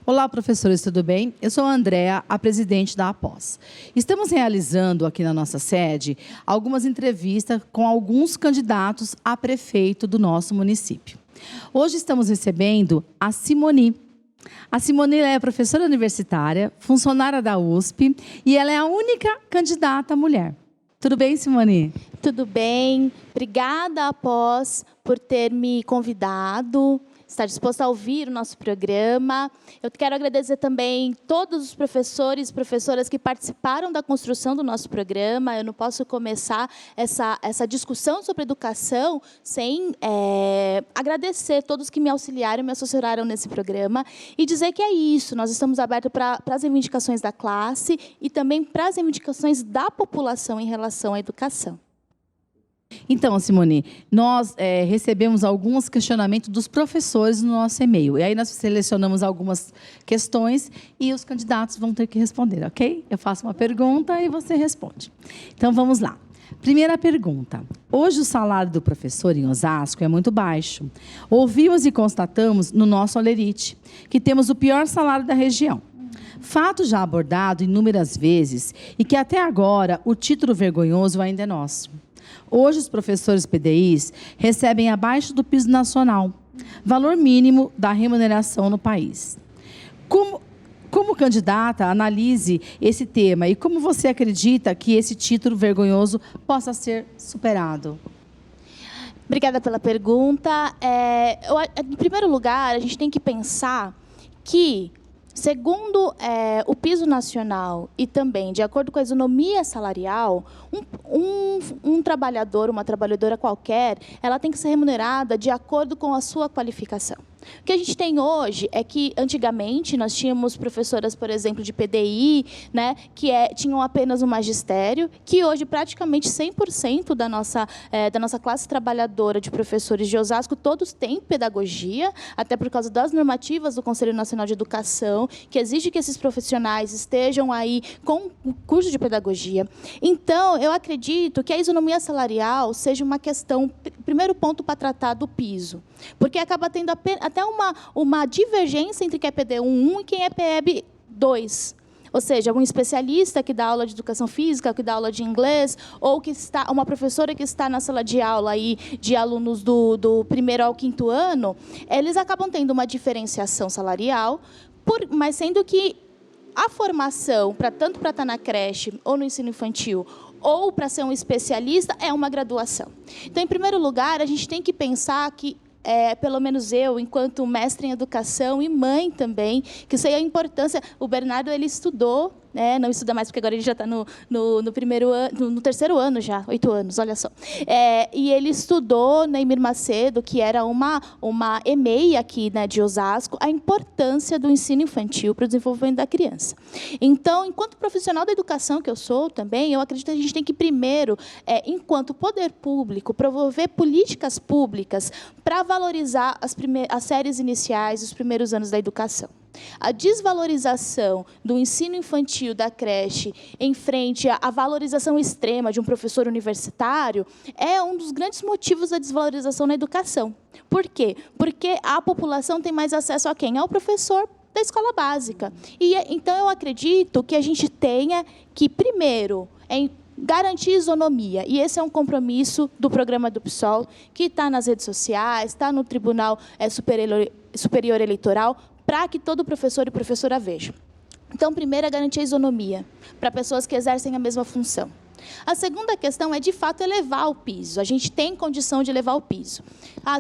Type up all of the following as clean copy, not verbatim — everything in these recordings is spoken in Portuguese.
Olá, professores, tudo bem? Eu sou a Andréa, a presidente da APOS. Estamos realizando aqui na nossa sede algumas entrevistas com alguns candidatos a prefeito do nosso município. Hoje estamos recebendo a Simoni. A Simoni é professora universitária, funcionária da USP e ela é a única candidata mulher. Tudo bem, Simoni? Tudo bem. Obrigada, APOS, por ter me convidado. Estar disposta a ouvir o nosso programa. Eu quero agradecer também todos os professores e professoras que participaram da construção do nosso programa. Eu não posso começar essa discussão sobre educação sem agradecer todos que me auxiliaram, me assessoraram nesse programa e dizer que é isso, nós estamos abertos para as reivindicações da classe e também para as reivindicações da população em relação à educação. Então, Simoni, nós recebemos alguns questionamentos dos professores no nosso e-mail. E aí nós selecionamos algumas questões e os candidatos vão ter que responder, ok? Eu faço uma pergunta e você responde. Então, vamos lá. Primeira pergunta. Hoje o salário do professor em Osasco é muito baixo. Ouvimos e constatamos no nosso Olerite que temos o pior salário da região. Fato já abordado inúmeras vezes e que até agora o título vergonhoso ainda é nosso. Hoje, os professores PDIs recebem abaixo do piso nacional, valor mínimo da remuneração no país. Como candidata, analise esse tema e como você acredita que esse título vergonhoso possa ser superado? Obrigada pela pergunta. Em primeiro lugar, a gente tem que pensar que, segundo o piso nacional e também de acordo com a isonomia salarial, um trabalhador, uma trabalhadora qualquer, ela tem que ser remunerada de acordo com a sua qualificação. O que a gente tem hoje é que, antigamente, nós tínhamos professoras, por exemplo, de PDI, né, que tinham apenas um magistério, que hoje praticamente 100% da nossa classe trabalhadora de professores de Osasco, todos têm pedagogia, até por causa das normativas do Conselho Nacional de Educação, que exige que esses profissionais estejam aí com o curso de pedagogia. Então, eu acredito que a isonomia salarial seja uma questão, primeiro ponto para tratar do piso, porque acaba tendo até uma divergência entre quem é PD1 e quem é PEB 2. Ou seja, um especialista que dá aula de educação física, que dá aula de inglês, ou uma professora que está na sala de aula aí de alunos do primeiro ao quinto ano, eles acabam tendo uma diferenciação salarial, mas sendo que a formação, tanto para estar na creche ou no ensino infantil, ou para ser um especialista, é uma graduação. Então, em primeiro lugar, a gente tem que pensar que, pelo menos eu, enquanto mestre em educação e mãe também, que sei a importância. O Bernardo, ele estudou, né, não estuda mais porque agora ele já está no primeiro ano, no terceiro ano já, 8 anos, olha só. E ele estudou na Emir Macedo, que era uma EMEI aqui, né, de Osasco, a importância do ensino infantil para o desenvolvimento da criança. Então, enquanto profissional da educação que eu sou também, eu acredito que a gente tem que primeiro, enquanto poder público, promover políticas públicas para valorizar as séries iniciais, os primeiros anos da educação. A desvalorização do ensino infantil da creche em frente à valorização extrema de um professor universitário é um dos grandes motivos da desvalorização na educação. Por quê? Porque a população tem mais acesso a quem? Ao professor da escola básica. Então, eu acredito que a gente tenha que, primeiro, garantir isonomia. E esse é um compromisso do programa do PSOL, que está nas redes sociais, está no Tribunal Superior Eleitoral, para que todo professor e professora veja. Então, primeiro, é garantir a isonomia para pessoas que exercem a mesma função. A segunda questão é, de fato, elevar o piso. A gente tem condição de elevar o piso.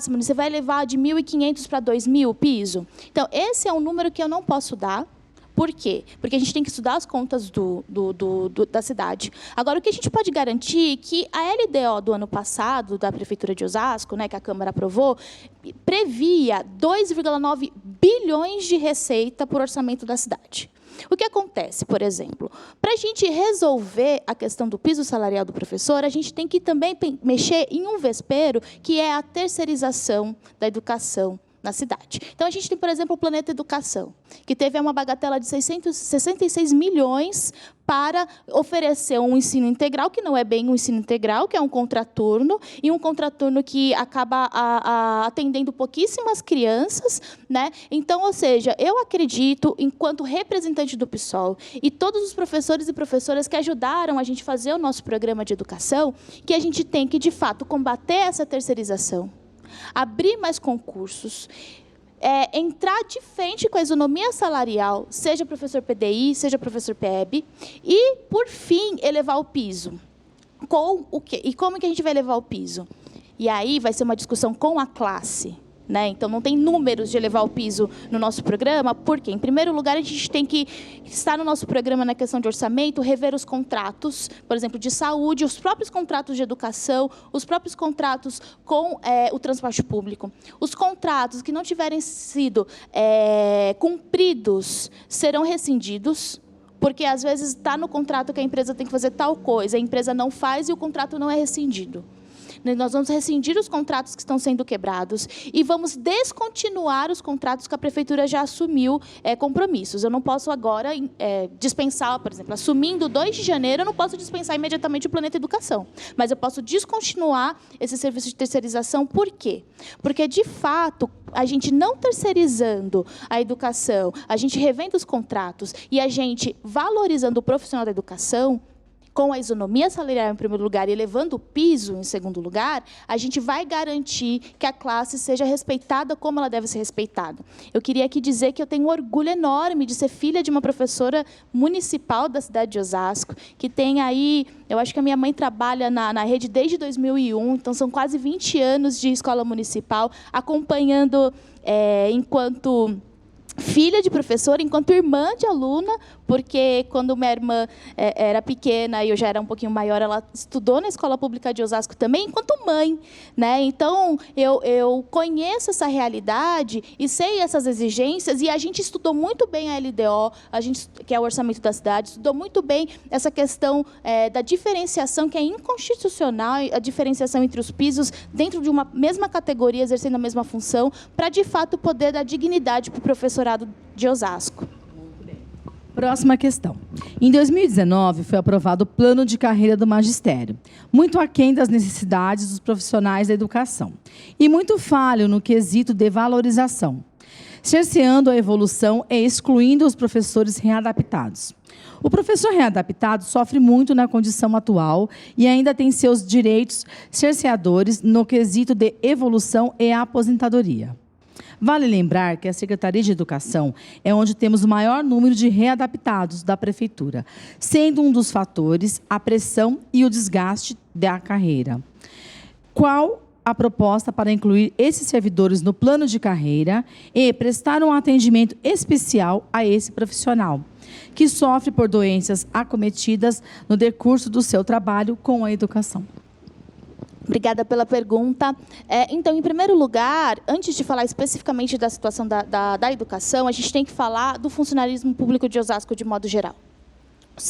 Simone, você vai elevar de 1.500 para 2.000 o piso? Então, esse é um número que eu não posso dar. Por quê? Porque a gente tem que estudar as contas da cidade. Agora, o que a gente pode garantir é que a LDO do ano passado, da Prefeitura de Osasco, né, que a Câmara aprovou, previa 2,9 bilhões de receita por orçamento da cidade. O que acontece, por exemplo? Para a gente resolver a questão do piso salarial do professor, a gente tem que também mexer em um vespeiro, que é a terceirização da educação na cidade. Então, a gente tem, por exemplo, o Planeta Educação, que teve uma bagatela de 66 milhões para oferecer um ensino integral, que não é bem um ensino integral, que é um contraturno, e um contraturno que acaba atendendo pouquíssimas crianças, né? Então, ou seja, eu acredito, enquanto representante do PSOL, e todos os professores e professoras que ajudaram a gente a fazer o nosso programa de educação, que a gente tem que, de fato, combater essa terceirização, abrir mais concursos, entrar de frente com a isonomia salarial, seja professor PDI, seja professor PEB, e, por fim, elevar o piso. Com o quê? E como que a gente vai elevar o piso? E aí vai ser uma discussão com a classe. Né? Então, não tem números de elevar o piso no nosso programa, porque, em primeiro lugar, a gente tem que estar no nosso programa na questão de orçamento, rever os contratos, por exemplo, de saúde, os próprios contratos de educação, os próprios contratos com o transporte público. Os contratos que não tiverem sido cumpridos serão rescindidos, porque, às vezes, está no contrato que a empresa tem que fazer tal coisa, a empresa não faz e o contrato não é rescindido. Nós vamos rescindir os contratos que estão sendo quebrados e vamos descontinuar os contratos que a prefeitura já assumiu compromissos. Eu não posso agora dispensar, por exemplo, assumindo 2 de janeiro, eu não posso dispensar imediatamente o Planeta Educação, mas eu posso descontinuar esse serviço de terceirização. Por quê? Porque, de fato, a gente não terceirizando a educação, a gente revendo os contratos e a gente valorizando o profissional da educação, com a isonomia salarial em primeiro lugar e elevando o piso em segundo lugar, a gente vai garantir que a classe seja respeitada como ela deve ser respeitada. Eu queria aqui dizer que eu tenho um orgulho enorme de ser filha de uma professora municipal da cidade de Osasco, que tem aí, eu acho que a minha mãe trabalha na rede desde 2001, então são quase 20 anos de escola municipal, acompanhando enquanto filha de professora, enquanto irmã de aluna, porque quando minha irmã era pequena e eu já era um pouquinho maior, ela estudou na Escola Pública de Osasco também, enquanto mãe, né? Então, eu conheço essa realidade e sei essas exigências, e a gente estudou muito bem a LDO, que é o orçamento da cidade, estudou muito bem essa questão da diferenciação, que é inconstitucional, a diferenciação entre os pisos dentro de uma mesma categoria, exercendo a mesma função, para, de fato, poder dar dignidade para o professorado de Osasco. Próxima questão. Em 2019, foi aprovado o Plano de Carreira do Magistério, muito aquém das necessidades dos profissionais da educação, e muito falho no quesito de valorização, cerceando a evolução e excluindo os professores readaptados. O professor readaptado sofre muito na condição atual e ainda tem seus direitos cerceadores no quesito de evolução e aposentadoria. Vale lembrar que a Secretaria de Educação é onde temos o maior número de readaptados da Prefeitura, sendo um dos fatores a pressão e o desgaste da carreira. Qual a proposta para incluir esses servidores no plano de carreira e prestar um atendimento especial a esse profissional, que sofre por doenças acometidas no decurso do seu trabalho com a educação? Obrigada pela pergunta. Então, em primeiro lugar, antes de falar especificamente da situação da educação, a gente tem que falar do funcionalismo público de Osasco de modo geral.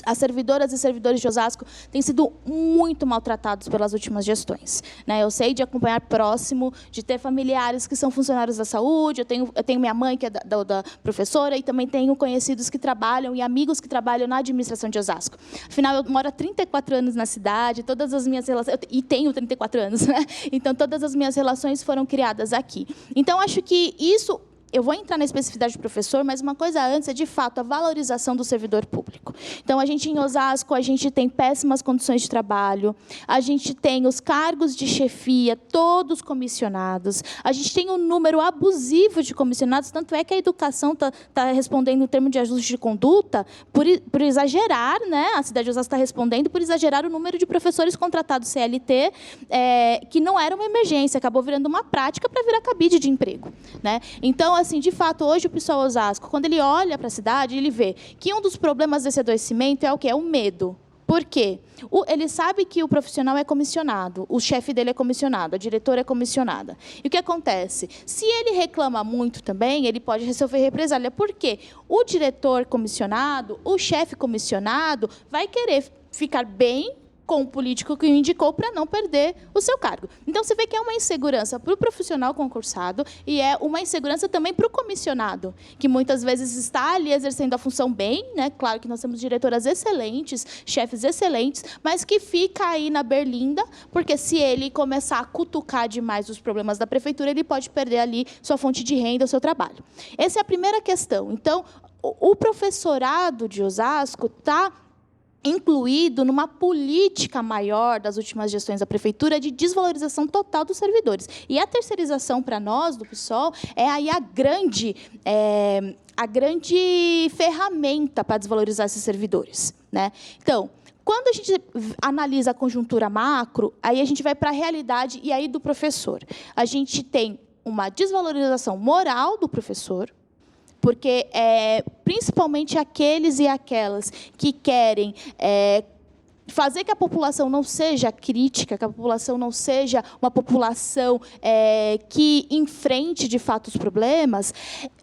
As servidoras e servidores de Osasco têm sido muito maltratados pelas últimas gestões, né? Eu sei de acompanhar próximo, de ter familiares que são funcionários da saúde, eu tenho minha mãe, que é da professora, e também tenho conhecidos que trabalham e amigos que trabalham na administração de Osasco. Afinal, eu moro há 34 anos na cidade, todas as minhas relações... E tenho 34 anos, né? Então, todas as minhas relações foram criadas aqui. Então, acho que isso... Eu vou entrar na especificidade do professor, mas uma coisa antes é, de fato, a valorização do servidor público. Então, a gente, em Osasco, a gente tem péssimas condições de trabalho, a gente tem os cargos de chefia todos comissionados, a gente tem um número abusivo de comissionados, tanto é que a educação está respondendo no termo de ajuste de conduta por exagerar, né? A cidade de Osasco está respondendo por exagerar o número de professores contratados CLT, que não era uma emergência, acabou virando uma prática para virar cabide de emprego, né? Então, assim, de fato, hoje o pessoal Osasco, quando ele olha para a cidade, ele vê que um dos problemas desse adoecimento é o quê? É o medo. Por quê? Ele sabe que o profissional é comissionado, o chefe dele é comissionado, a diretora é comissionada. E o que acontece? Se ele reclama muito também, ele pode receber represália. Por quê? O diretor comissionado, o chefe comissionado, vai querer ficar bem com o político que o indicou para não perder o seu cargo. Então, você vê que é uma insegurança para o profissional concursado e é uma insegurança também para o comissionado, que muitas vezes está ali exercendo a função bem, né? Claro que nós temos diretoras excelentes, chefes excelentes, mas que fica aí na berlinda, porque se ele começar a cutucar demais os problemas da prefeitura, ele pode perder ali sua fonte de renda, o seu trabalho. Essa é a primeira questão. Então, o professorado de Osasco está incluído numa política maior das últimas gestões da prefeitura de desvalorização total dos servidores. E a terceirização, para nós, do PSOL, é aí a grande ferramenta para desvalorizar esses servidores, né? Então, quando a gente analisa a conjuntura macro, aí a gente vai para a realidade e aí do professor. A gente tem uma desvalorização moral do professor, porque principalmente aqueles e aquelas que querem fazer que a população não seja crítica, que a população não seja uma população que enfrente, de fato, os problemas,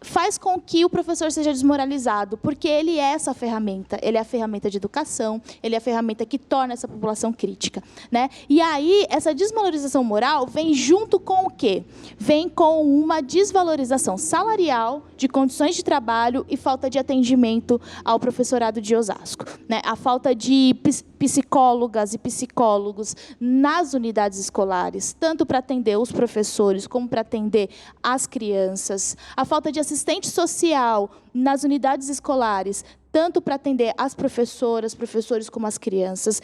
faz com que o professor seja desmoralizado, porque ele é essa ferramenta, ele é a ferramenta de educação, ele é a ferramenta que torna essa população crítica, né? E aí, essa desvalorização moral vem junto com o quê? Vem com uma desvalorização salarial, de condições de trabalho e falta de atendimento ao professorado de Osasco, né? A falta de psicólogas e psicólogos nas unidades escolares, tanto para atender os professores como para atender as crianças. A falta de assistente social nas unidades escolares, tanto para atender as professoras, professores como as crianças.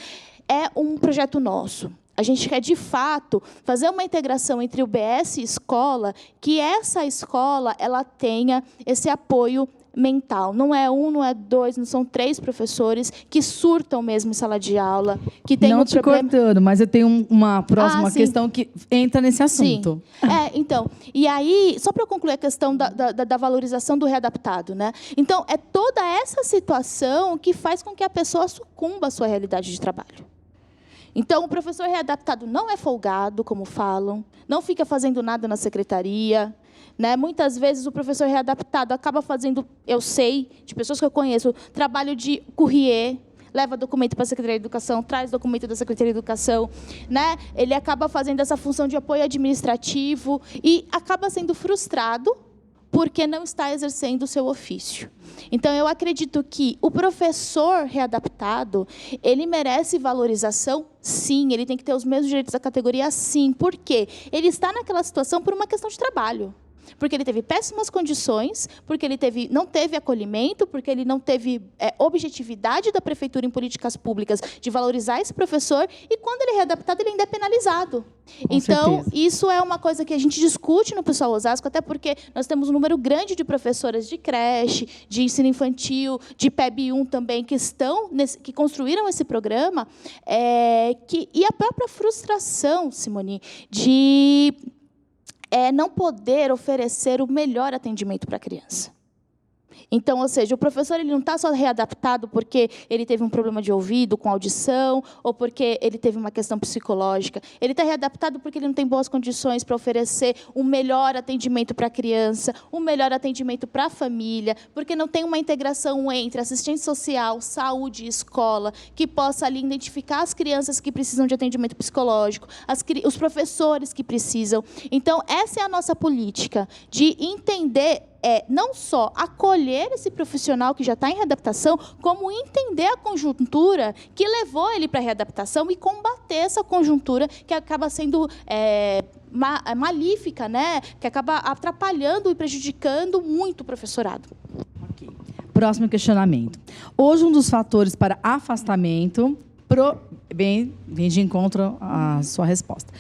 É um projeto nosso. A gente quer, de fato, fazer uma integração entre o BS e escola, que essa escola ela tenha esse apoio mental. Não é um, não é dois, não são 3 professores que surtam mesmo em sala de aula, que tem não te cortando, mas eu tenho uma próxima questão que entra nesse assunto. Sim. Então, e aí, só para concluir a questão da valorização do readaptado, né? Então, é toda essa situação que faz com que a pessoa sucumba à sua realidade de trabalho. Então, o professor readaptado não é folgado, como falam, não fica fazendo nada na secretaria, né? Muitas vezes o professor readaptado acaba fazendo, eu sei, de pessoas que eu conheço, trabalho de courrier, leva documento para a Secretaria de Educação, traz documento da Secretaria de Educação, né? Ele acaba fazendo essa função de apoio administrativo e acaba sendo frustrado porque não está exercendo o seu ofício. Então, eu acredito que o professor readaptado, ele merece valorização, sim, ele tem que ter os mesmos direitos da categoria, sim. Por quê? Ele está naquela situação por uma questão de trabalho. Porque ele teve péssimas condições, porque ele não teve acolhimento, porque ele não teve objetividade da prefeitura em políticas públicas de valorizar esse professor, e quando ele é readaptado, ele ainda é penalizado. Então, isso é uma coisa que a gente discute no PSOL Osasco, até porque nós temos um número grande de professoras de creche, de ensino infantil, de PEB1 também, que construíram esse programa, e a própria frustração, Simone, de não poder oferecer o melhor atendimento para a criança. Então, ou seja, o professor ele não está só readaptado porque ele teve um problema de ouvido, com audição, ou porque ele teve uma questão psicológica. Ele está readaptado porque ele não tem boas condições para oferecer um melhor atendimento para a criança, um melhor atendimento para a família, porque não tem uma integração entre assistente social, saúde e escola, que possa ali identificar as crianças que precisam de atendimento psicológico, os professores que precisam. Então, essa é a nossa política, de entender não só acolher esse profissional que já está em readaptação, como entender a conjuntura que levou ele para a readaptação e combater essa conjuntura que acaba sendo malífica, né? Que acaba atrapalhando e prejudicando muito o professorado. Okay. Próximo questionamento. Hoje, um dos fatores para afastamento... Bem de encontro à sua resposta.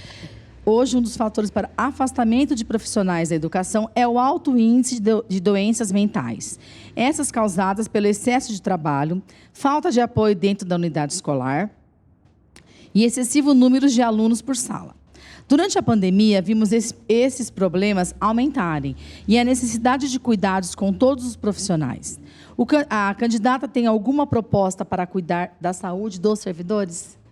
Hoje, um dos fatores para afastamento de profissionais da educação é o alto índice de doenças mentais. Essas causadas pelo excesso de trabalho, falta de apoio dentro da unidade escolar e excessivo número de alunos por sala. Durante a pandemia, vimos esses problemas aumentarem e a necessidade de cuidados com todos os profissionais. A candidata tem alguma proposta para cuidar da saúde dos servidores?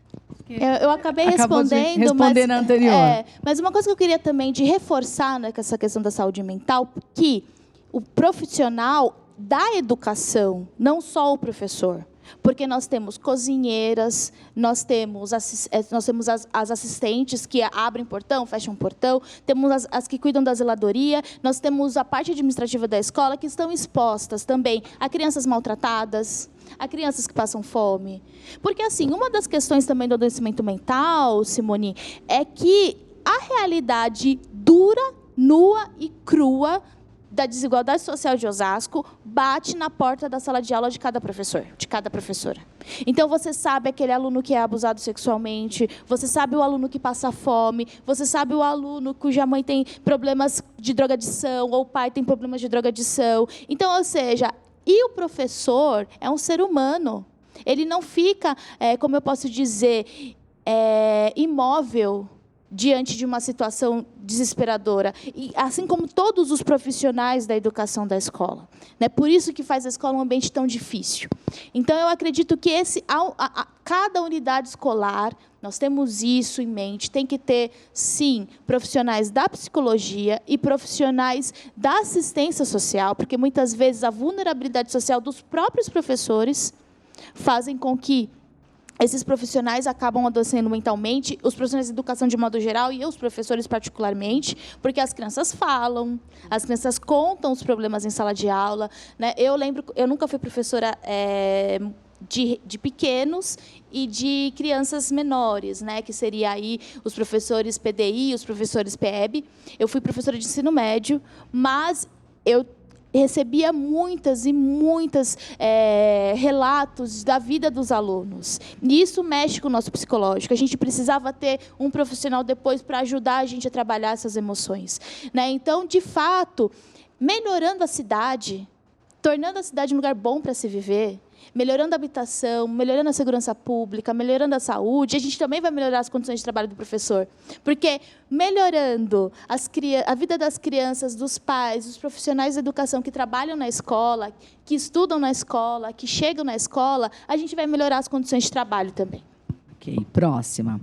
Eu acabei respondendo, na anterior. Mas uma coisa que eu queria também de reforçar, né, com essa questão da saúde mental, que o profissional da educação, não só o professor, Porque nós temos cozinheiras, nós temos as assistentes que abrem portão, fecham portão, temos as que cuidam da zeladoria, nós temos a parte administrativa da escola que estão expostas também a crianças maltratadas, a crianças que passam fome. Porque, assim, uma das questões também do adoecimento mental, Simone, é que a realidade dura, nua e crua da desigualdade social de Osasco bate na porta da sala de aula de cada professor, de cada professora. Então, você sabe aquele aluno que é abusado sexualmente, você sabe o aluno que passa fome, você sabe o aluno cuja mãe tem problemas de drogadição, ou o pai tem problemas de drogadição. Então, ou seja, e o professor é um ser humano. Ele não fica, como eu posso dizer, imóvel diante de uma situação desesperadora. E, assim como todos os profissionais da educação da escola. Né? Por isso que faz a escola um ambiente tão difícil. Então, eu acredito que cada unidade escolar, nós temos isso em mente, tem que ter, sim, profissionais da psicologia e profissionais da assistência social, porque, muitas vezes, a vulnerabilidade social dos próprios professores fazem com que esses profissionais acabam adoecendo mentalmente, os profissionais de educação de modo geral e os professores particularmente, porque as crianças falam, as crianças contam os problemas em sala de aula. Né? Eu nunca fui professora de pequenos e de crianças menores, né? Que seria aí os professores PDI, os professores PEB. Eu fui professora de ensino médio, mas eu recebia muitas relatos da vida dos alunos. E isso mexe com o nosso psicológico. A gente precisava ter um profissional depois para ajudar a gente a trabalhar essas emoções. Né? Então, de fato, melhorando a cidade, tornando a cidade um lugar bom para se viver, melhorando a habitação, melhorando a segurança pública, melhorando a saúde, a gente também vai melhorar as condições de trabalho do professor. Porque melhorando a vida das crianças, dos pais, dos profissionais da educação que trabalham na escola, que estudam na escola, que chegam na escola, a gente vai melhorar as condições de trabalho também. Ok, próxima.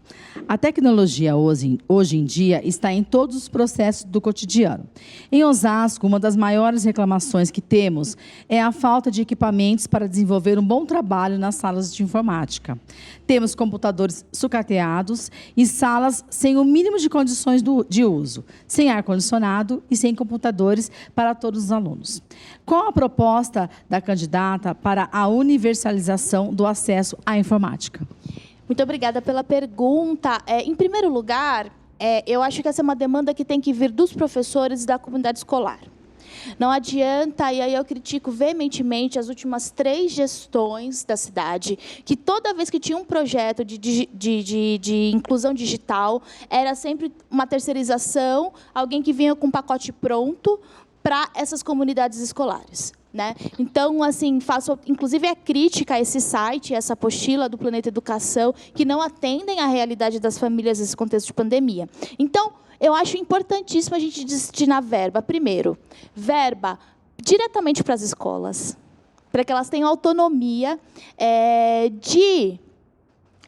A tecnologia hoje em dia está em todos os processos do cotidiano. Em Osasco, uma das maiores reclamações que temos é a falta de equipamentos para desenvolver um bom trabalho nas salas de informática. Temos computadores sucateados e salas sem o mínimo de condições de uso, sem ar-condicionado e sem computadores para todos os alunos. Qual a proposta da candidata para a universalização do acesso à informática? Muito obrigada pela pergunta. Em primeiro lugar, eu acho que essa é uma demanda que tem que vir dos professores e da comunidade escolar. Não adianta, e aí eu critico veementemente as últimas 3 gestões da cidade, que toda vez que tinha um projeto de inclusão digital, era sempre uma terceirização, alguém que vinha com um pacote pronto para essas comunidades escolares. Né? Então, assim, faço inclusive a crítica a esse site, essa apostila do Planeta Educação, que não atendem à realidade das famílias nesse contexto de pandemia. Então, eu acho importantíssimo a gente destinar verba. Primeiro, verba diretamente para as escolas, para que elas tenham autonomia de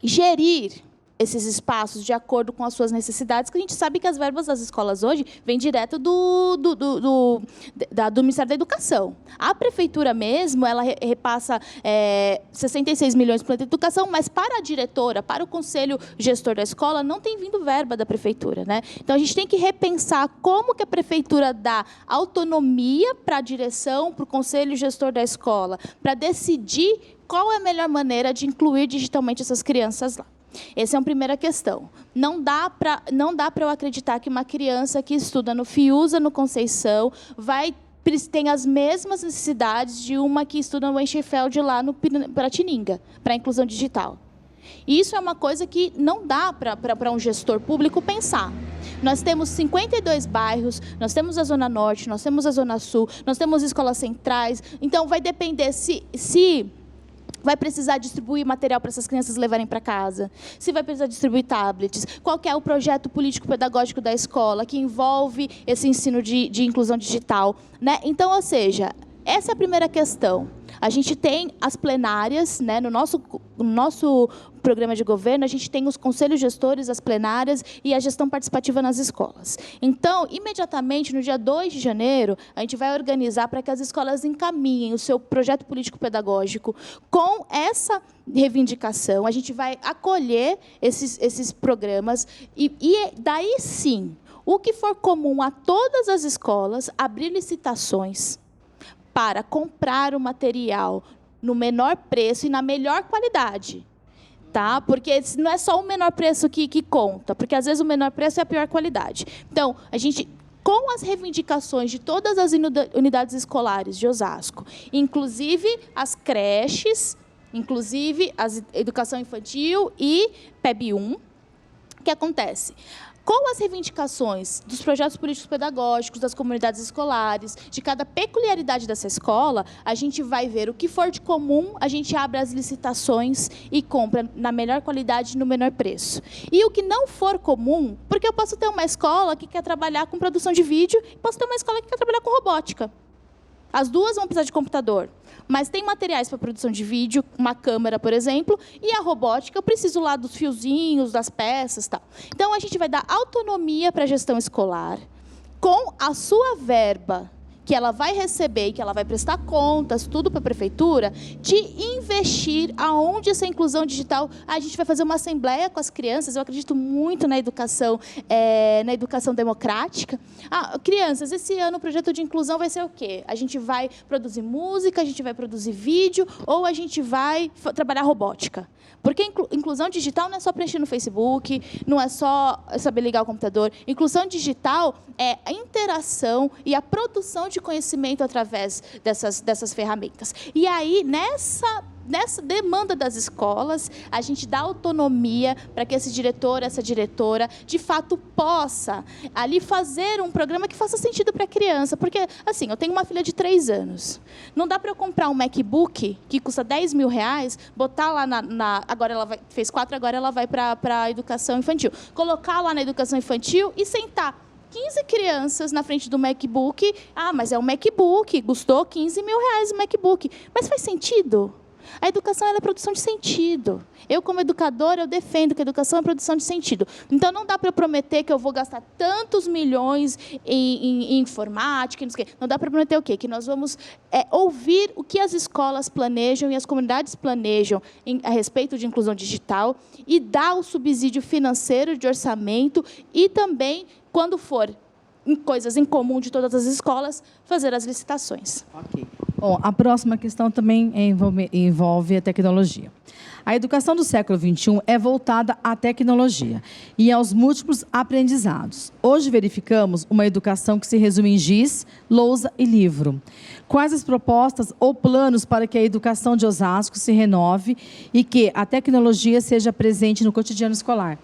gerir esses espaços de acordo com as suas necessidades, que a gente sabe que as verbas das escolas hoje vêm direto do Ministério da Educação. A prefeitura mesmo, ela repassa 66 milhões para a educação, mas para a diretora, para o conselho gestor da escola, não tem vindo verba da prefeitura. Né? Então, a gente tem que repensar como que a prefeitura dá autonomia para a direção, para o conselho gestor da escola, para decidir qual é a melhor maneira de incluir digitalmente essas crianças lá. Essa é a primeira questão. Não dá para eu acreditar que uma criança que estuda no Fiuza, no Conceição, tem as mesmas necessidades de uma que estuda no Enchefeld lá no Piratininga, para a inclusão digital. E isso é uma coisa que não dá para um gestor público pensar. Nós temos 52 bairros, nós temos a Zona Norte, nós temos a Zona Sul, nós temos escolas centrais. Então, vai depender se vai precisar distribuir material para essas crianças levarem para casa, se vai precisar distribuir tablets, qual que é o projeto político-pedagógico da escola que envolve esse ensino de inclusão digital. Né? Então, ou seja, essa é a primeira questão. A gente tem as plenárias, né, no nosso programa de governo, a gente tem os conselhos gestores, as plenárias e a gestão participativa nas escolas. Então, imediatamente, no dia 2 de janeiro, a gente vai organizar para que as escolas encaminhem o seu projeto político-pedagógico com essa reivindicação. A gente vai acolher esses programas e daí, sim, o que for comum a todas as escolas, abrir licitações para comprar o material no menor preço e na melhor qualidade. Tá? Porque não é só o menor preço que conta, porque, às vezes, o menor preço é a pior qualidade. Então, a gente, com as reivindicações de todas as unidades escolares de Osasco, inclusive as creches, inclusive a educação infantil e PEB1, o que acontece? Com as reivindicações dos projetos políticos pedagógicos, das comunidades escolares, de cada peculiaridade dessa escola, a gente vai ver o que for de comum, a gente abre as licitações e compra na melhor qualidade e no menor preço. E o que não for comum, porque eu posso ter uma escola que quer trabalhar com produção de vídeo e posso ter uma escola que quer trabalhar com robótica. As duas vão precisar de computador, mas tem materiais para produção de vídeo, uma câmera, por exemplo, e a robótica, eu preciso lá dos fiozinhos, das peças, tal. Então, a gente vai dar autonomia para a gestão escolar, com a sua verba, que ela vai receber e que ela vai prestar contas, tudo para a prefeitura, de investir aonde essa inclusão digital... A gente vai fazer uma assembleia com as crianças, eu acredito muito na educação democrática. Crianças, esse ano o projeto de inclusão vai ser o quê? A gente vai produzir música, a gente vai produzir vídeo, ou a gente vai trabalhar robótica? Porque inclusão digital não é só preencher no Facebook, não é só saber ligar o computador. Inclusão digital é a interação e a produção de conhecimento através dessas ferramentas. E aí, nessa demanda das escolas, a gente dá autonomia para que esse diretor, essa diretora, de fato, possa ali fazer um programa que faça sentido para a criança. Porque, assim, eu tenho uma filha de 3 anos. Não dá para eu comprar um MacBook, que custa R$10.000, botar lá agora ela fez 4, agora ela vai para a educação infantil. Colocar lá na educação infantil e sentar 15 crianças na frente do MacBook. Mas é um MacBook, custou R$15.000 o MacBook. Mas faz sentido? A educação é produção de sentido. Eu, como educadora, eu defendo que a educação é produção de sentido. Então, não dá para eu prometer que eu vou gastar tantos milhões em informática, não dá para prometer o quê? Que nós vamos ouvir o que as escolas planejam e as comunidades planejam a respeito de inclusão digital e dar o subsídio financeiro de orçamento e também, quando for em coisas em comum de todas as escolas, fazer as licitações. Ok. Bom, a próxima questão também envolve a tecnologia. A educação do século XXI é voltada à tecnologia e aos múltiplos aprendizados. Hoje verificamos uma educação que se resume em giz, lousa e livro. Quais as propostas ou planos para que a educação de Osasco se renove e que a tecnologia seja presente no cotidiano escolar?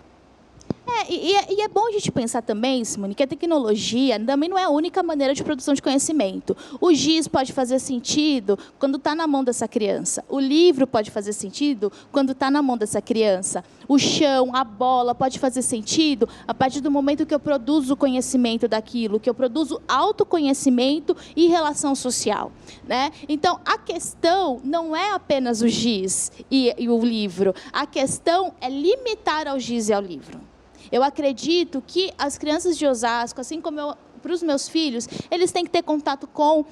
E é bom a gente pensar também, Simone, que a tecnologia também não é a única maneira de produção de conhecimento. O giz pode fazer sentido quando está na mão dessa criança. O livro pode fazer sentido quando está na mão dessa criança. O chão, a bola pode fazer sentido a partir do momento que eu produzo conhecimento daquilo, que eu produzo autoconhecimento e relação social, né? Então, a questão não é apenas o giz e o livro. A questão é limitar ao giz e ao livro. Eu acredito que as crianças de Osasco, assim como para os meus filhos, eles têm que ter contato com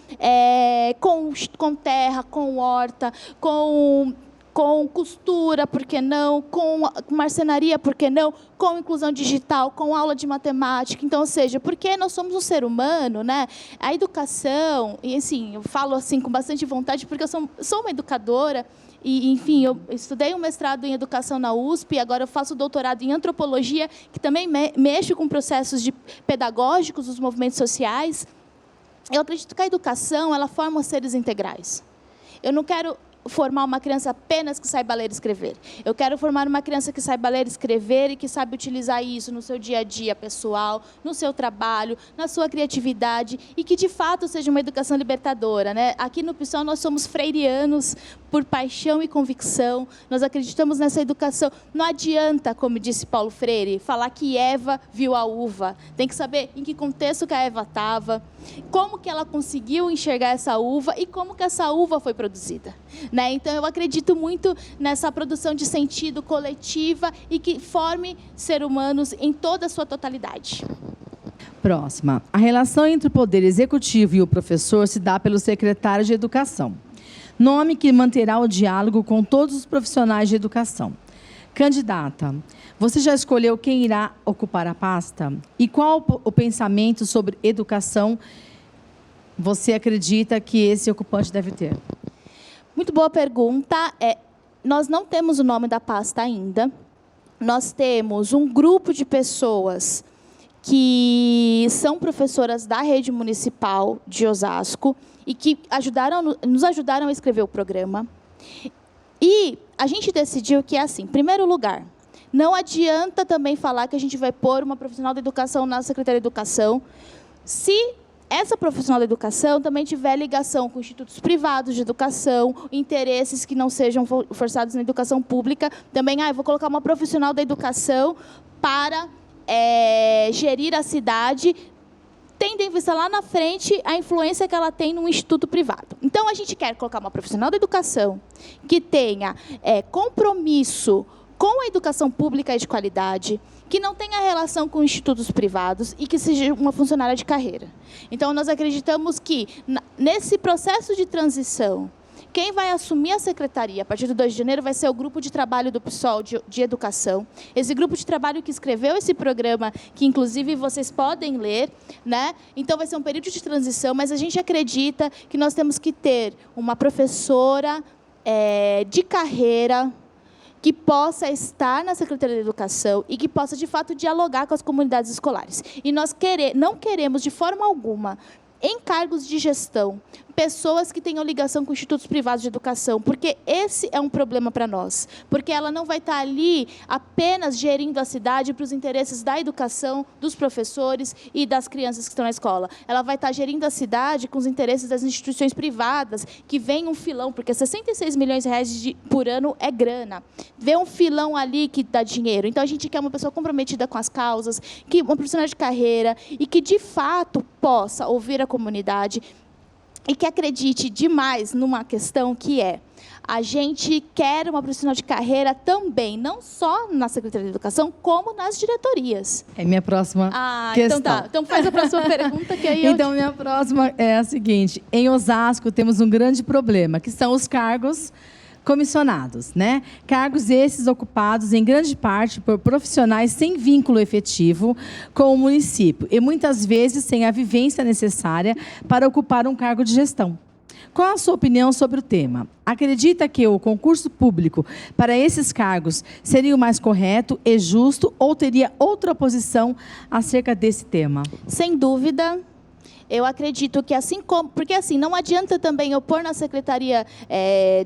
terra, com horta, com costura, por que não? Com marcenaria, por que não? Com inclusão digital, com aula de matemática. Então, ou seja, porque nós somos um ser humano, né? A educação, e assim, eu falo assim com bastante vontade, porque eu sou uma educadora. E, enfim, eu estudei um mestrado em educação na USP, agora eu faço doutorado em antropologia, que também mexo com processos pedagógicos dos movimentos sociais. Eu acredito que a educação, ela forma seres integrais. Eu não quero formar uma criança apenas que saiba ler e escrever. Eu quero formar uma criança que saiba ler e escrever e que saiba utilizar isso no seu dia a dia pessoal, no seu trabalho, na sua criatividade e que, de fato, seja uma educação libertadora, né? Aqui no PSOL nós somos freirianos por paixão e convicção. Nós acreditamos nessa educação. Não adianta, como disse Paulo Freire, falar que Eva viu a uva. Tem que saber em que contexto que a Eva estava, como que ela conseguiu enxergar essa uva e como que essa uva foi produzida, né? Então, eu acredito muito nessa produção de sentido coletiva e que forme seres humanos em toda a sua totalidade. Próxima. A relação entre o poder executivo e o professor se dá pelo secretário de Educação, nome que manterá o diálogo com todos os profissionais de educação. Candidata, você já escolheu quem irá ocupar a pasta? E qual o pensamento sobre educação você acredita que esse ocupante deve ter? Muito boa pergunta. Nós não temos o nome da pasta ainda. Nós temos um grupo de pessoas que são professoras da rede municipal de Osasco e que nos ajudaram a escrever o programa. E a gente decidiu que é assim, em primeiro lugar, não adianta também falar que a gente vai pôr uma profissional da educação na Secretaria de Educação, se essa profissional da educação também tiver ligação com institutos privados de educação, interesses que não sejam forçados na educação pública. Também, eu vou colocar uma profissional da educação para gerir a cidade, tendo em vista lá na frente a influência que ela tem num instituto privado. Então, a gente quer colocar uma profissional da educação que tenha compromisso com a educação pública e de qualidade, que não tenha relação com institutos privados e que seja uma funcionária de carreira. Então, nós acreditamos que, nesse processo de transição, quem vai assumir a secretaria a partir do 2 de janeiro vai ser o grupo de trabalho do PSOL de educação. Esse grupo de trabalho que escreveu esse programa, que inclusive vocês podem ler, né? Então vai ser um período de transição, mas a gente acredita que nós temos que ter uma professora de carreira que possa estar na Secretaria de Educação e que possa, de fato, dialogar com as comunidades escolares. E nós não queremos, de forma alguma, em cargos de gestão, pessoas que tenham ligação com institutos privados de educação, porque esse é um problema para nós, porque ela não vai estar ali apenas gerindo a cidade para os interesses da educação, dos professores e das crianças que estão na escola. Ela vai estar gerindo a cidade com os interesses das instituições privadas, que vem um filão, porque 66 milhões de reais por ano é grana. Vê um filão ali que dá dinheiro. Então, a gente quer uma pessoa comprometida com as causas, uma profissional de carreira e que, de fato, possa ouvir a comunidade e que acredite demais numa questão que a gente quer uma profissional de carreira também, não só na Secretaria de Educação, como nas diretorias. É minha próxima questão. Então tá. Então faz a próxima pergunta que aí Então, minha próxima é a seguinte. Em Osasco, temos um grande problema, que são os cargos comissionados, né? Cargos esses ocupados, em grande parte, por profissionais sem vínculo efetivo com o município e, muitas vezes, sem a vivência necessária para ocupar um cargo de gestão. Qual a sua opinião sobre o tema? Acredita que o concurso público para esses cargos seria o mais correto e justo ou teria outra posição acerca desse tema? Sem dúvida. Eu acredito que assim como... Porque assim, não adianta também eu pôr na Secretaria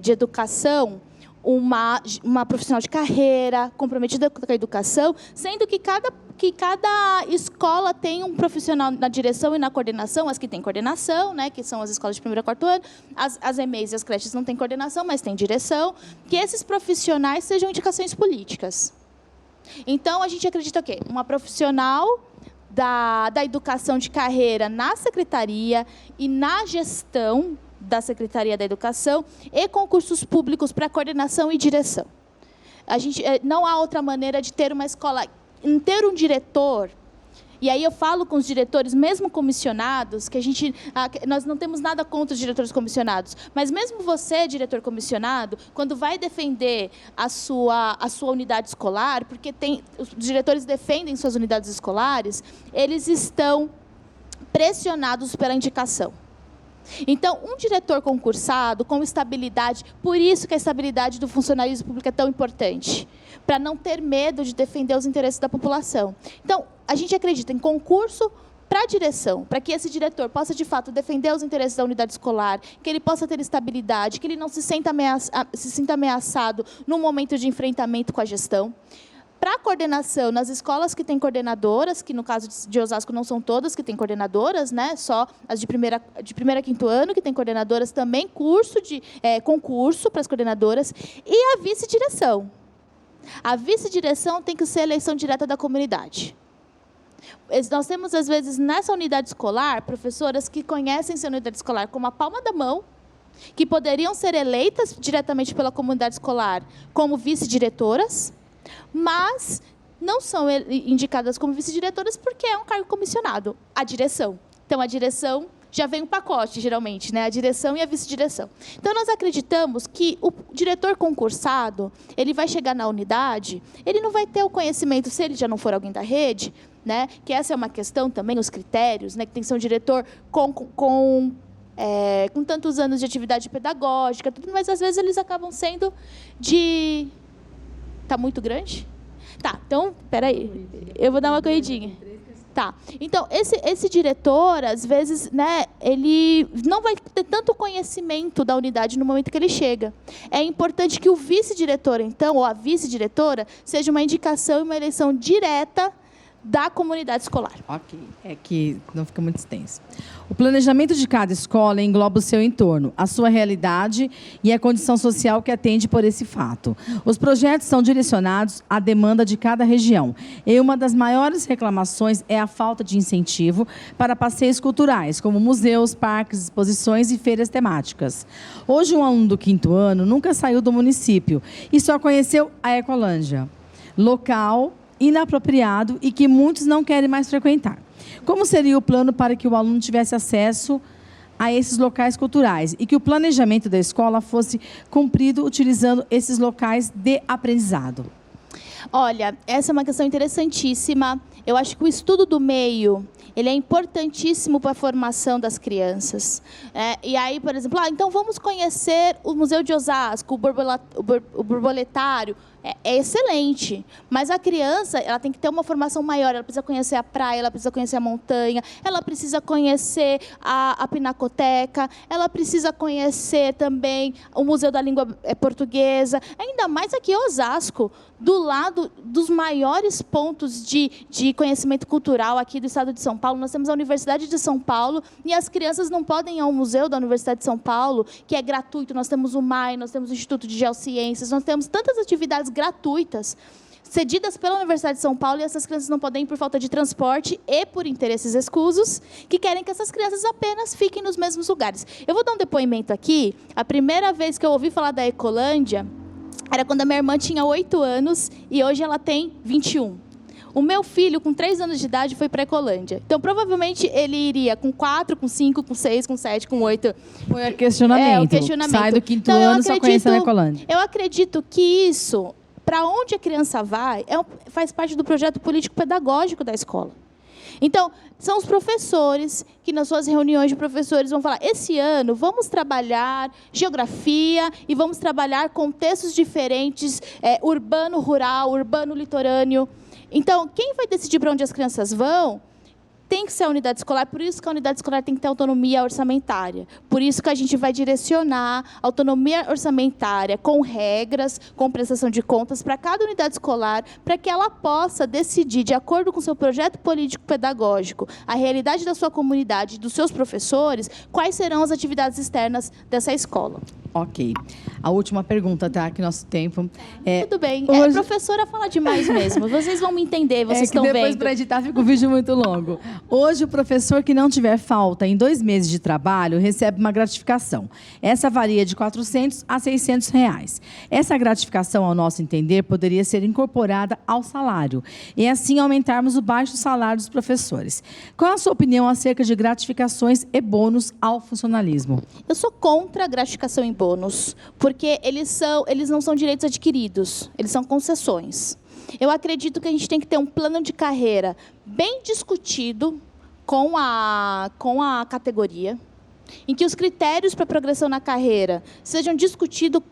de Educação uma profissional de carreira, comprometida com a educação, sendo que cada escola tem um profissional na direção e na coordenação, as que têm coordenação, né, que são as escolas de 1º a 4º ano, as EMEIs e as creches não têm coordenação, mas têm direção, que esses profissionais sejam indicações políticas. Então, a gente acredita o quê? Uma profissional da educação de carreira na secretaria e na gestão da Secretaria da Educação e concursos públicos para coordenação e direção. Não há outra maneira de ter uma escola, ter um diretor. E aí eu falo com os diretores, mesmo comissionados, que nós não temos nada contra os diretores comissionados, mas mesmo você, diretor comissionado, quando vai defender a sua unidade escolar, porque os diretores defendem suas unidades escolares, eles estão pressionados pela indicação. Então, um diretor concursado, com estabilidade, por isso que a estabilidade do funcionalismo público é tão importante, para não ter medo de defender os interesses da população. Então, a gente acredita em concurso para a direção, para que esse diretor possa, de fato, defender os interesses da unidade escolar, que ele possa ter estabilidade, que ele não se sinta ameaçado no momento de enfrentamento com a gestão. Para a coordenação, nas escolas que têm coordenadoras, que no caso de Osasco não são todas que têm coordenadoras, né? Só as de primeiro a quinto ano que têm coordenadoras, também concurso para as coordenadoras, e a vice-direção. A vice-direção tem que ser eleição direta da comunidade. Nós temos, às vezes, nessa unidade escolar, professoras que conhecem sua unidade escolar como a palma da mão, que poderiam ser eleitas diretamente pela comunidade escolar como vice-diretoras, mas não são indicadas como vice-diretoras porque é um cargo comissionado, a direção. Então, a direção já vem um pacote, geralmente, né? A direção e a vice-direção. Então, nós acreditamos que o diretor concursado, ele vai chegar na unidade, ele não vai ter o conhecimento, se ele já não for alguém da rede, né? Que essa é uma questão também, os critérios, né? Que tem que ser um diretor com tantos anos de atividade pedagógica, tudo, mas, às vezes, eles acabam sendo de... Está muito grande? Tá, então, espera aí. Eu vou dar uma corridinha. Tá. Então, esse diretor, às vezes, né, ele não vai ter tanto conhecimento da unidade no momento que ele chega. É importante que o vice-diretor, então, ou a vice-diretora, seja uma indicação e uma eleição direta da comunidade escolar. Ok, é que não fica muito extenso. O planejamento de cada escola engloba o seu entorno, a sua realidade e a condição social que atende por esse fato. Os projetos são direcionados à demanda de cada região. E uma das maiores reclamações é a falta de incentivo para passeios culturais, como museus, parques, exposições e feiras temáticas. Hoje, um aluno do 5º ano nunca saiu do município e só conheceu a Ecolândia, local inapropriado e que muitos não querem mais frequentar. Como seria o plano para que o aluno tivesse acesso a esses locais culturais e que o planejamento da escola fosse cumprido utilizando esses locais de aprendizado? Olha, essa é uma questão interessantíssima. Eu acho que o estudo do meio, ele é importantíssimo para a formação das crianças. E aí, por exemplo, então vamos conhecer o Museu de Osasco, o Borboletário. É excelente, mas a criança ela tem que ter uma formação maior, ela precisa conhecer a praia, ela precisa conhecer a montanha, ela precisa conhecer a Pinacoteca, ela precisa conhecer também o Museu da Língua Portuguesa, ainda mais aqui em Osasco, do lado dos maiores pontos de conhecimento cultural aqui do estado de São Paulo. Nós temos a Universidade de São Paulo e as crianças não podem ir ao museu da Universidade de São Paulo, que é gratuito. Nós temos o MAI, nós temos o Instituto de Geociências, nós temos tantas atividades gratuitas cedidas pela Universidade de São Paulo, e essas crianças não podem ir por falta de transporte e por interesses escusos, que querem que essas crianças apenas fiquem nos mesmos lugares. Eu vou dar um depoimento aqui. A primeira vez que eu ouvi falar da Ecolândia era quando a minha irmã tinha 8 anos e hoje ela tem 21. O meu filho, com 3 anos de idade, foi para a Ecolândia. Então, provavelmente, ele iria com 4, com 5, com 6, com 7, com 8. Foi o questionamento. O questionamento. Sai do 5º ano só conhecendo a Ecolândia. Eu acredito que isso, para onde a criança vai, faz parte do projeto político-pedagógico da escola. Então, são os professores que, nas suas reuniões de professores, vão falar: esse ano vamos trabalhar geografia e vamos trabalhar contextos diferentes, urbano, rural, urbano, litorâneo. Então, quem vai decidir para onde as crianças vão tem que ser a unidade escolar. Por isso que a unidade escolar tem que ter autonomia orçamentária. Por isso que a gente vai direcionar autonomia orçamentária com regras, com prestação de contas para cada unidade escolar, para que ela possa decidir, de acordo com o seu projeto político-pedagógico, a realidade da sua comunidade, dos seus professores, quais serão as atividades externas dessa escola. Ok. A última pergunta, tá? Que nosso tempo... Tudo bem. Hoje... Professora fala demais mesmo. Vocês vão me entender, vocês estão vendo. Depois, para editar, fica um vídeo muito longo. Hoje, o professor que não tiver falta em 2 meses de trabalho recebe uma gratificação. Essa varia de R$400 a R$600. Essa gratificação, ao nosso entender, poderia ser incorporada ao salário e, assim, aumentarmos o baixo salário dos professores. Qual a sua opinião acerca de gratificações e bônus ao funcionalismo? Eu sou contra a gratificação em bônus, porque eles não são direitos adquiridos, eles são concessões. Eu acredito que a gente tem que ter um plano de carreira bem discutido com a categoria. em que os critérios para progressão na carreira sejam discutidos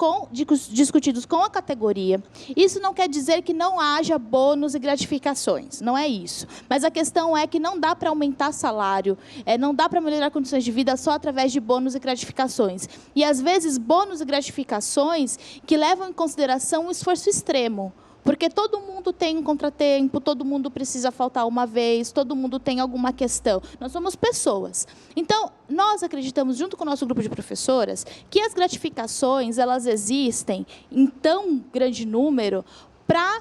com a categoria. Isso não quer dizer que não haja bônus e gratificações, não é isso. Mas a questão é que não dá para aumentar salário, não dá para melhorar condições de vida só através de bônus e gratificações. E, às vezes, bônus e gratificações que levam em consideração um esforço extremo. Porque todo mundo tem um contratempo, todo mundo precisa faltar uma vez, todo mundo tem alguma questão. Nós somos pessoas. Então, nós acreditamos, junto com o nosso grupo de professoras, que as gratificações, elas existem em tão grande número para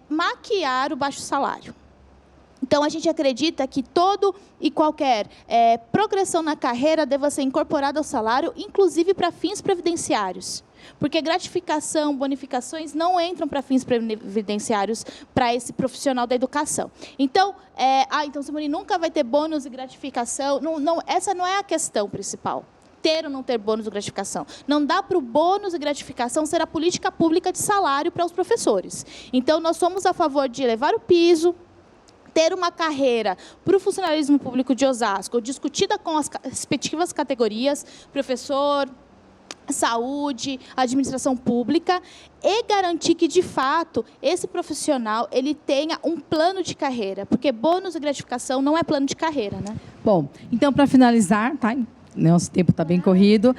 maquiar o baixo salário. Então, a gente acredita que todo e qualquer progressão na carreira deva ser incorporada ao salário, inclusive para fins previdenciários. Porque gratificação, bonificações não entram para fins previdenciários para esse profissional da educação. Então, então, Simone, nunca vai ter bônus e gratificação. Não, essa não é a questão principal. Ter ou não ter bônus e gratificação. Não dá para o bônus e gratificação ser a política pública de salário para os professores. Então, nós somos a favor de elevar o piso, ter uma carreira para o funcionalismo público de Osasco, discutida com as respectivas categorias, professor, saúde, administração pública, e garantir que, de fato, esse profissional ele tenha um plano de carreira, porque bônus e gratificação não é plano de carreira, né? Bom, então, para finalizar, tá? Nosso tempo está bem corrido.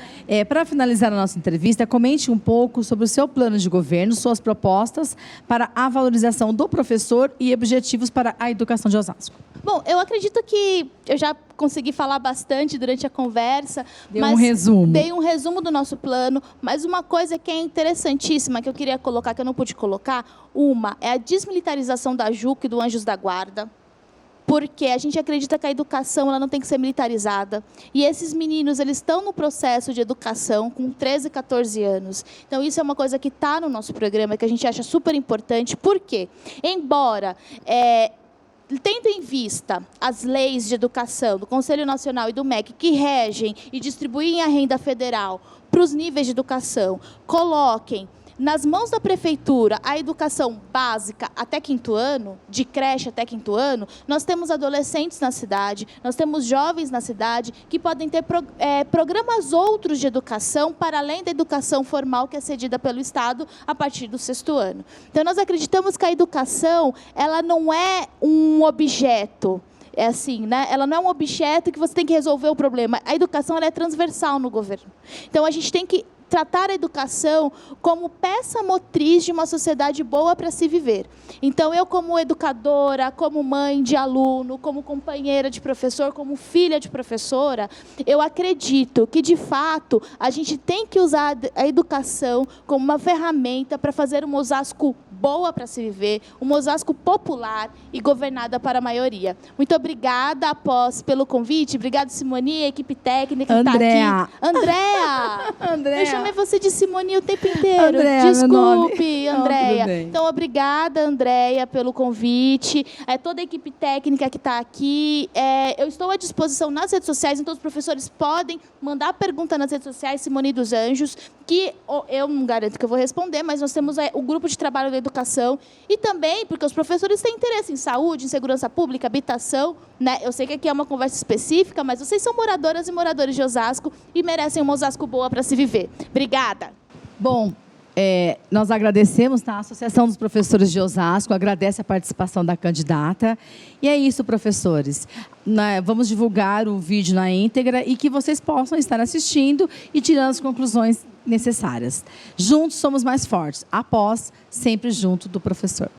Para finalizar a nossa entrevista, comente um pouco sobre o seu plano de governo, suas propostas para a valorização do professor e objetivos para a educação de Osasco. Bom, eu acredito que eu já consegui falar bastante durante a conversa. Dei um resumo. Dei um resumo do nosso plano, mas uma coisa que é interessantíssima, que eu queria colocar, que eu não pude colocar, é a desmilitarização da JUC e do Anjos da Guarda. Porque a gente acredita que a educação ela não tem que ser militarizada. E esses meninos eles estão no processo de educação com 13, 14 anos. Então, isso é uma coisa que está no nosso programa, que a gente acha super importante. Por quê? Embora tendo em vista as leis de educação do Conselho Nacional e do MEC, que regem e distribuem a renda federal para os níveis de educação, coloquem nas mãos da prefeitura a educação básica até 5º ano, de creche até 5º ano, nós temos adolescentes na cidade, nós temos jovens na cidade que podem ter programas outros de educação para além da educação formal que é cedida pelo Estado a partir do 6º ano. Então, nós acreditamos que a educação ela não é um objeto. É assim, né? Ela não é um objeto que você tem que resolver o problema. A educação ela é transversal no governo. Então, a gente tem que tratar a educação como peça motriz de uma sociedade boa para se viver. Então, eu como educadora, como mãe de aluno, como companheira de professor, como filha de professora, eu acredito que, de fato, a gente tem que usar a educação como uma ferramenta para fazer uma Osasco boa para se viver, uma Osasco popular e governada para a maioria. Muito obrigada, Após, pelo convite. Obrigada, Simone, a equipe técnica que está aqui. Andréa! Eu chamei você de Simone o tempo inteiro. Andréa, desculpe, Andréa. Então, obrigada, Andréa, pelo convite. Toda a equipe técnica que está aqui. Eu estou à disposição nas redes sociais, então os professores podem mandar pergunta nas redes sociais, Simone dos Anjos, que eu não garanto que eu vou responder, mas nós temos o grupo de trabalho da educação e também porque os professores têm interesse em saúde, em segurança pública, habitação, né? Eu sei que aqui é uma conversa específica, mas vocês são moradoras e moradores de Osasco e merecem uma Osasco boa para se viver. Obrigada. Bom, nós agradecemos, tá? A Associação dos Professores de Osasco agradece a participação da candidata. E é isso, professores. Vamos divulgar o vídeo na íntegra e que vocês possam estar assistindo e tirando as conclusões necessárias. Juntos somos mais fortes. Após, sempre junto do professor.